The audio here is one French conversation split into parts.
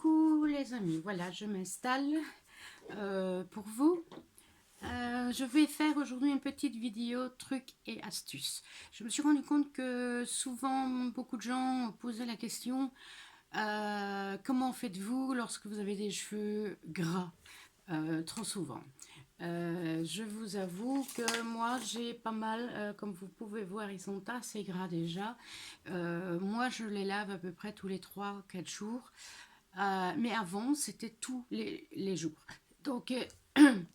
Coucou les amis, voilà je m'installe pour vous. Je vais faire aujourd'hui une petite vidéo trucs et astuces. Je me suis rendu compte que souvent beaucoup de gens posaient la question comment faites-vous lorsque vous avez des cheveux gras trop souvent. Je vous avoue que moi j'ai pas mal, comme vous pouvez voir ils sont assez gras déjà. Moi je les lave à peu près tous les 3 4 jours. Mais avant, c'était tous les jours. Donc,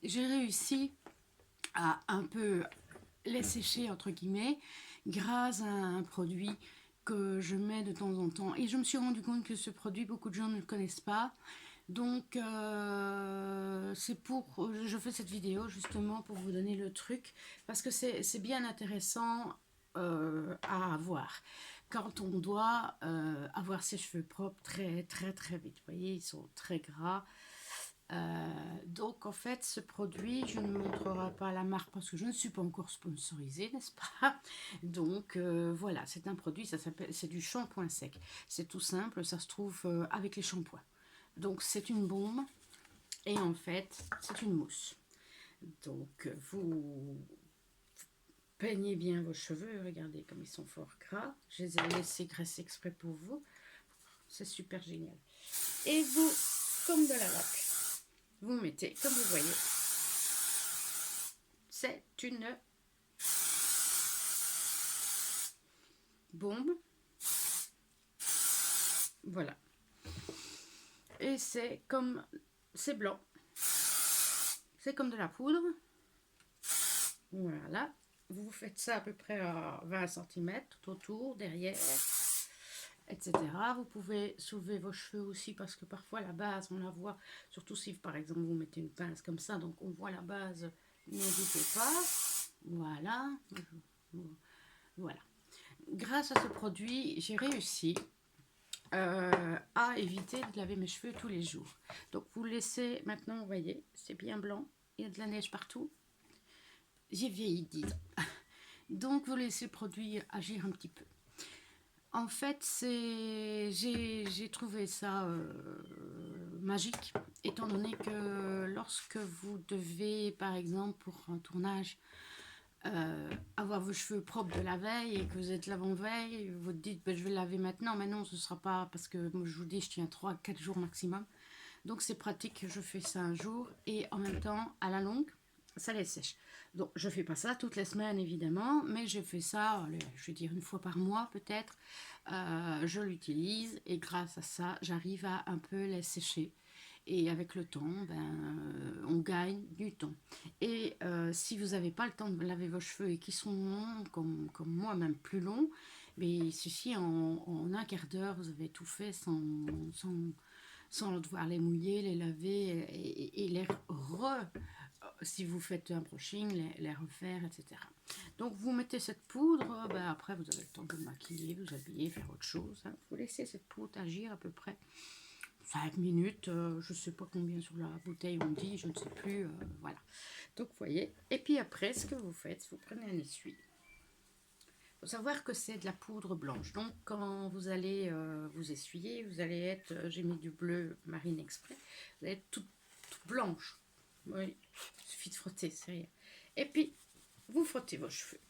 j'ai réussi à un peu les sécher, entre guillemets, grâce à un produit que je mets de temps en temps. Et je me suis rendu compte que ce produit, beaucoup de gens ne le connaissent pas. Donc, je fais cette vidéo justement pour vous donner le truc, parce que c'est bien intéressant à avoir quand on doit avoir ses cheveux propres très très très vite. Vous voyez, ils sont très gras. Donc en fait ce produit, je ne montrerai pas la marque parce que je ne suis pas encore sponsorisée, n'est-ce pas? Donc voilà, c'est un produit, ça s'appelle, c'est du shampoing sec. C'est tout simple, ça se trouve avec les shampoings. Donc c'est une bombe et en fait c'est une mousse. Donc vous peignez bien vos cheveux, regardez comme ils sont fort gras. Je les ai laissés graisser exprès pour vous. C'est super génial. Et vous, comme de la laque, vous mettez, comme vous voyez, c'est une bombe. Voilà. Et c'est comme, c'est blanc. C'est comme de la poudre. Voilà. Vous faites ça à peu près à 20 cm tout autour, derrière, etc. Vous pouvez soulever vos cheveux aussi parce que parfois la base, on la voit, surtout si par exemple vous mettez une pince comme ça, donc on voit la base, n'hésitez pas. Voilà. Voilà. Grâce à ce produit, j'ai réussi à éviter de laver mes cheveux tous les jours. Donc vous laissez, maintenant vous voyez, c'est bien blanc, il y a de la neige partout. J'ai vieilli 10 ans. Donc vous laissez le produit agir un petit peu. En fait, j'ai trouvé ça magique, étant donné que lorsque vous devez, par exemple, pour un tournage, avoir vos cheveux propres de la veille et que vous êtes l'avant-veille, vous dites ben, je vais le laver maintenant, mais non, ce ne sera pas, parce que moi, je vous dis, je tiens 3 4 jours maximum. Donc c'est pratique, je fais ça un jour et en même temps, à la longue, ça les sèche. Donc je fais pas ça toutes les semaines évidemment, mais je fais ça, allez, je vais dire une fois par mois peut-être. Je l'utilise et grâce à ça, j'arrive à un peu les sécher. Et avec le temps, on gagne du temps. Et si vous n'avez pas le temps de laver vos cheveux et qui sont longs, comme moi, même plus longs, mais il suffit en un quart d'heure, vous avez tout fait sans devoir les mouiller, les laver et les si vous faites un brushing, les refaire, etc. Donc vous mettez cette poudre, après vous avez le temps de vous maquiller, vous habiller, faire autre chose. Hein. Vous laissez cette poudre agir à peu près 5 minutes, je ne sais pas combien sur la bouteille on dit, je ne sais plus, voilà. Donc vous voyez, et puis après ce que vous faites, vous prenez un essuie. Il faut savoir que c'est de la poudre blanche, donc quand vous allez vous essuyer, vous allez être, j'ai mis du bleu marine exprès, vous allez être toute blanche. Oui, il suffit de frotter, c'est rien. Et puis, vous frottez vos cheveux.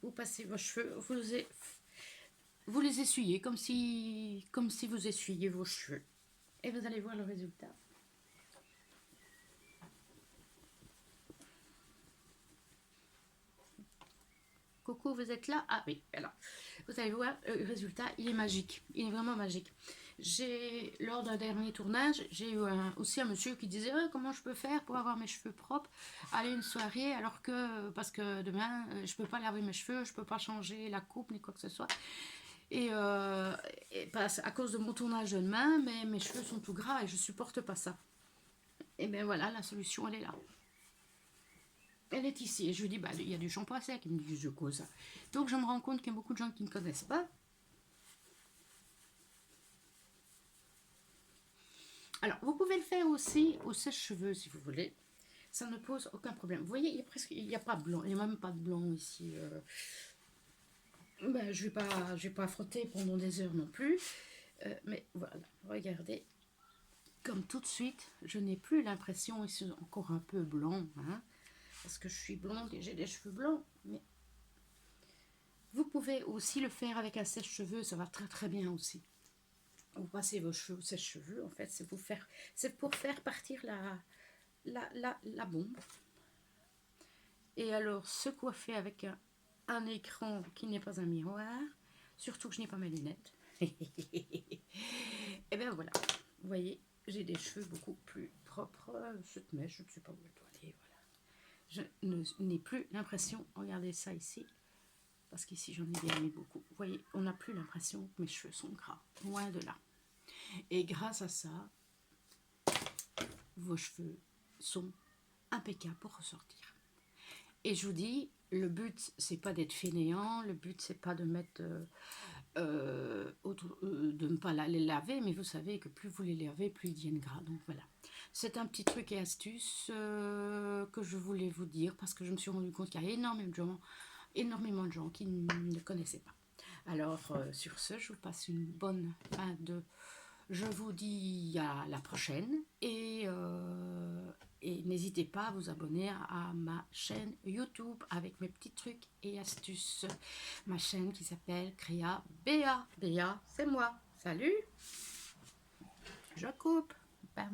Vous passez vos cheveux, vous les essuyez comme si vous essuyiez vos cheveux. Et vous allez voir le résultat. Coucou, vous êtes là? Ah oui, alors. Vous allez voir, le résultat, il est magique. Il est vraiment magique. Lors d'un dernier tournage, j'ai eu aussi un monsieur qui disait comment je peux faire pour avoir mes cheveux propres, aller à une soirée, alors que, parce que demain, je peux pas laver mes cheveux, je peux pas changer la coupe, ni quoi que ce soit. Et à cause de mon tournage de demain, mais mes cheveux sont tout gras et je supporte pas ça. Et bien voilà, la solution, elle est là. Elle est ici. Et je lui dis, il y a du shampoing sec. Il me dit, je cause ça. Donc je me rends compte qu'il y a beaucoup de gens qui ne connaissent pas. Alors, vous pouvez le faire aussi au sèche-cheveux si vous voulez. Ça ne pose aucun problème. Vous voyez, il n'y a pas de blanc. Il n'y a même pas de blanc ici. Ben, je vais pas frotter pendant des heures non plus. Mais voilà, regardez. Comme tout de suite, je n'ai plus l'impression, ils sont encore un peu blancs, hein, parce que je suis blonde et j'ai des cheveux blancs. Mais vous pouvez aussi le faire avec un sèche-cheveux, ça va très très bien aussi. Vous passez vos cheveux au sèche-cheveux, en fait, c'est pour faire partir la bombe. Et alors, se coiffer avec un écran qui n'est pas un miroir, surtout que je n'ai pas mes lunettes. Et bien voilà, vous voyez, j'ai des cheveux beaucoup plus propres. Cette mèche, je ne sais pas où elle doit aller. Voilà. Je n'ai plus l'impression, regardez ça ici, parce qu'ici j'en ai bien mis beaucoup. Vous voyez, on n'a plus l'impression que mes cheveux sont gras, loin de là. Et grâce à ça, vos cheveux sont impeccables pour ressortir. Et je vous dis, le but c'est pas d'être fainéant, le but c'est pas de mettre de ne pas les laver, mais vous savez que plus vous les lavez, plus ils deviennent gras. Donc voilà, c'est un petit truc et astuce que je voulais vous dire parce que je me suis rendu compte qu'il y a énormément de gens qui ne connaissaient pas. Alors sur ce, je vous passe une bonne fin de... Je vous dis à la prochaine et n'hésitez pas à vous abonner à ma chaîne YouTube avec mes petits trucs et astuces. Ma chaîne qui s'appelle Créa Béa. Béa, c'est moi. Salut, je coupe. Bye.